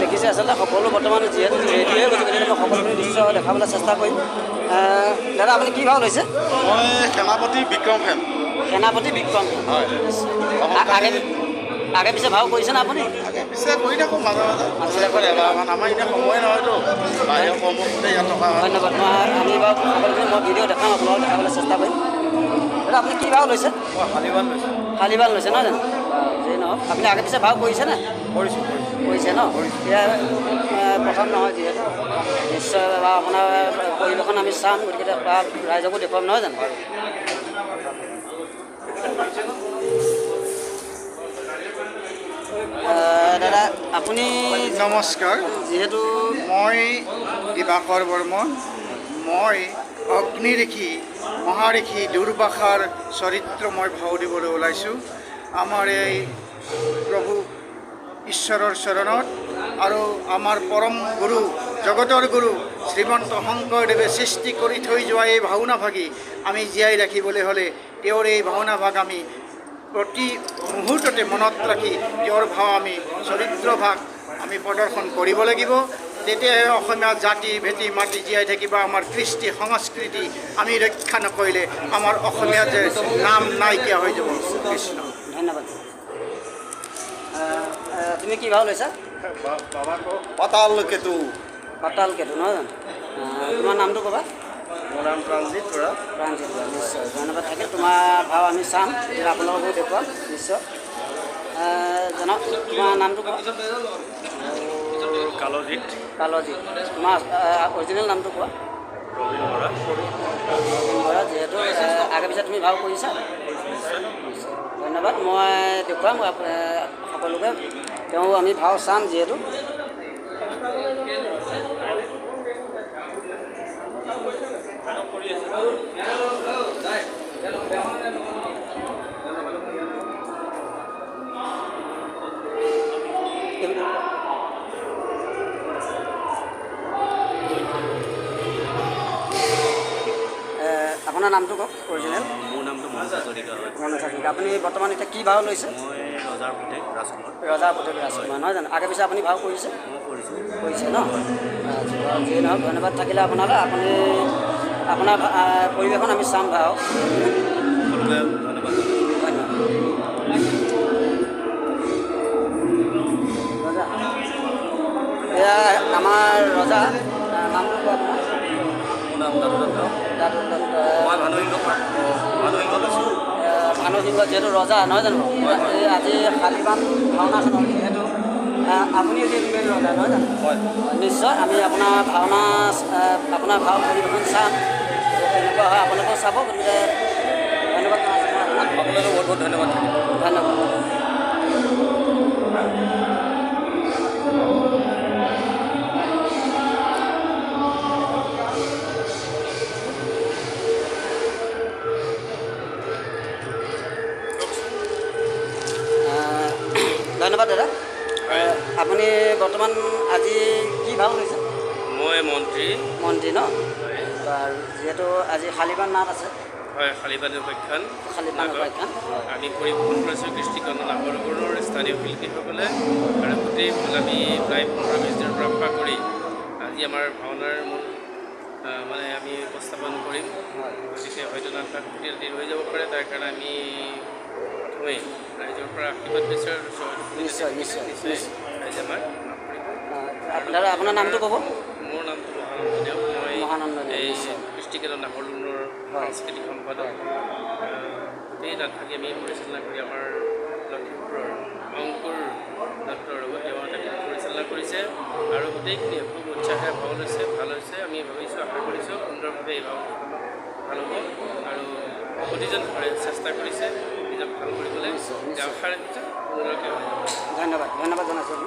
দেখিছে আচলতে সকলো বৰ্তমান যিহেতু ৰেডিঅ'হে গৈছে, গতিকে মই সকলোখিনি দৃশ্য দেখাবলৈ চেষ্টা কৰিম। দাদা আপুনি কি ভাও লৈছে? মই সেনাপতি বিক্ৰম সেন। সেনাপতি বিক্ৰম হয়। আগে পিছে ভাও কৰিছেনে আপুনি? আগে পিছে কৰি থাকোঁ মাজে মাজে এবাৰমান। আমাৰ এতিয়া সময় নহয়তো বাহিৰৰ কৰ্মসূত্ৰে ইয়াত থকা হয়। ধন্যবাদ। আমি বাৰু সকলোখিনি মই ভিডিঅ' দেখাম, আপোনালোকক দেখাবলৈ চেষ্টা কৰিম। দাদা আপুনি কি ভাও লৈছে? মই শালিবান লৈছোঁ। শালিবান লৈছে নহয় জানো? যেই নহওক আপুনি আগে পিছে ভাও কৰিছেনে? কৰিছোঁ। কৰিছে ন? এতিয়া প্ৰথম নহয় যিহেতু নিশ্চয় বা আপোনাৰ পৰিৱেশন আমি চাম, গতিকে বা ৰাইজকো দেখুৱাম নহয় জানো? দাদা আপুনি নমস্কাৰ। যিহেতু মই দিবাকৰ বৰ্মন। মই অগ্নিঋষি মহাঋষি দুৰ্বাসাৰ চৰিত্ৰ মই ভাও দিবলৈ ওলাইছোঁ আমাৰ এই প্ৰভু ঈশ্বৰৰ চৰণত। আৰু আমাৰ পৰম গুৰু জগতৰ গুৰু শ্ৰীমন্ত শংকৰদেৱে সৃষ্টি কৰি থৈ যোৱা এই ভাওনা ভাগি আমি জীয়াই ৰাখিবলৈ হ'লে তেওঁৰ এই ভাওনা ভাগ আমি প্ৰতি মুহূৰ্ততে মনত ৰাখি তেওঁৰ ভাও আমি চৰিত্ৰ ভাগ আমি প্ৰদৰ্শন কৰিব লাগিব। তেতিয়াহে অসমীয়া জাতি ভেটি মাটি জীয়াই থাকিব। আমাৰ কৃষ্টি সংস্কৃতি আমি ৰক্ষা নকৰিলে আমাৰ অসমীয়া যে নাম নাইকিয়া হৈ যাব। কৃষ্ণ। ধন্যবাদ। তুমি কি ভাও লৈছা? পাতাল কেতু। পাতাল কেতু নহয় জানো? তোমাৰ নামটো ক'বা? মোৰ নাম প্ৰাণজিত বৰা। প্ৰাণজিত বৰা, নিশ্চয় ধন্যবাদ থাকিল। তোমাৰ ভাও আমি চাম, আপোনালোককো দেখুৱাম নিশ্চয়। জনাওক তোমাৰ নামটো কোৱা? কালজিত। কালজিত। তোমাৰ অৰিজিনেল নামটো কোৱা? ৰবীন বৰা। ৰবীন বৰা। যিহেতু আগে পিছে তুমি ভাও কৰিছা? ধন্যবাদ। মই দেখুৱাম সকলোকে, তেওঁ আমি ভাও চাম যিহেতু। আপোনাৰ নামটো কওক অৰিজিনেল? মোৰ নামটো মনোজ হাজৰিকা হয়। মনোজ হাজৰিকা। আপুনি বৰ্তমান এতিয়া কি ভাও লৈছে? মই ৰজাৰ পুতেক ৰাজকুমাৰ। ৰজাৰ পুতেক ৰাজকুমাৰ নহয় জানো? আগে পিছে আপুনি ভাও কৰিছে? মই কৰিছোঁ। কৰিছে ন? যিয়ে নহওক ধন্যবাদ থাকিলে আপোনালৈ। আপুনি আপোনাৰ পৰিৱেশন আমি চাম ভাও। সকলোকে ধন্যবাদ জনাইছোঁ। ৰজা এয়া আমাৰ ৰজা। নামটো কোৱা আপোনাৰ? মোৰ নাম দাদু দত্ত। দাদু দত্ত। মই ভানুসিংহ লৈছোঁ। ভানুসিংহ যিহেতু ৰজা নহয় জানো? আজি শালিবান ভাওনাখনত যিহেতু আপুনি এতিয়া মেইন ৰজা নহয় জানো? হয়। নিশ্চয় আমি আপোনাৰ ভাওনা আপোনাৰ ভাও পৰিৱেশন চাম, কেনেকুৱা হয় আপোনালোকেও চাব। গতিকে ধন্যবাদ জনাইছোঁ আপোনাক। আপোনালোকক বহুত বহুত ধন্যবাদ থাকিল। ধন্যবাদ। ধন্যবাদ দাদা। আপুনি বৰ্তমান আজি কি ভাও লৈছে? মই মন্ত্ৰী। মন্ত্ৰী ন? বাৰু যিহেতু আজি শালিবান নাট আছে। হয়, শালিবান উপাখ্যান। শালিবান উপাখ্যান আমি পৰিৱেশন কৰিছোঁ কৃষ্টিকান্ত নাহৰগড়ৰ স্থানীয় শিল্পীসকলে। আৰু গোটেই আমি প্ৰায় 15-20 দিনৰ পৰা আশা কৰি আজি আমাৰ ভাওনাৰ মূল মানে আমি উপস্থাপন কৰিম। গতিকে হয়তো নাটক দেৰি হৈ যাব পাৰে, তাৰ কাৰণে আমি প্ৰথমেই ৰাইজৰ পৰা আশীৰ্বাদ বিচাৰিছোঁ। নিশ্চয় নিশ্চয় নিশ্চয়। ৰাইজে আমাৰ দাদা আপোনাৰ নামটো ক'ব? মোৰ নামটো মহানন্দ দেৱ। মই মহানন্দ দেৱ। এই কৃষ্টিকান্ত নাহৰগড়ৰ সাংস্কৃতিক সম্পাদক। গোটেই নাটভাগি আমি পৰিচালনা কৰি আমাৰ লখিমপুৰৰ অংকুৰ দত্তৰ তেওঁ পৰিচালনা কৰিছে আৰু গোটেইখিনি খুব উৎসাহেৰে ভাও লৈছে, ভাল হৈছে। আমি ভাবিছোঁ, আশা কৰিছোঁ সুন্দৰভাৱে এই ভাওনা ভাল হ'ব। আৰু প্ৰতিজন ঘৰে চেষ্টা কৰিছে নিজক ভাল কৰিবলৈ। আশা ৰাখিছোঁ সুন্দৰকৈ হ'ব। ধন্যবাদ। ধন্যবাদ জনাইছোঁ।